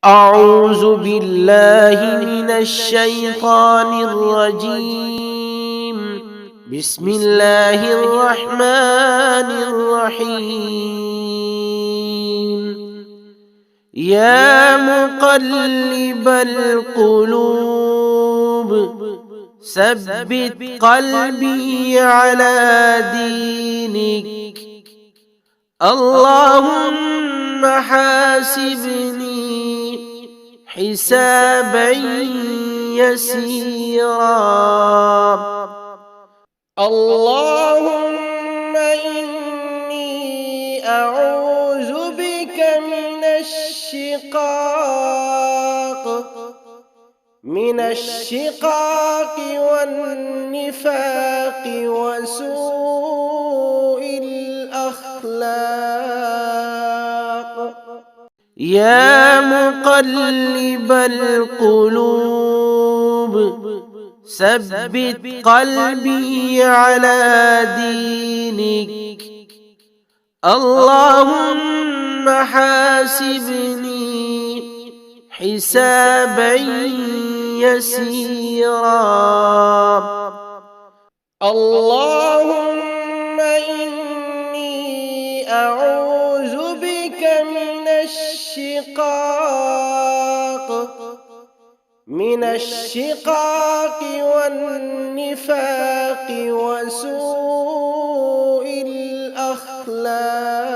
أعوذ بالله من الشيطان الرجيم. بسم الله الرحمن الرحيم. يا مقلب القلوب ثبت قلبي على دينك. اللهم حاسبني حسابا يسيرا. اللهم إني أعوذ بك من الشقاق والنفاق وسوء الأخلاق. يا مقلب القلوب ثبت قلبي على دينك. اللهم حاسبني حسابا يسيرا. اللهم إني أعوذ بك من الشقاق والنفاق وسوء الأخلاق.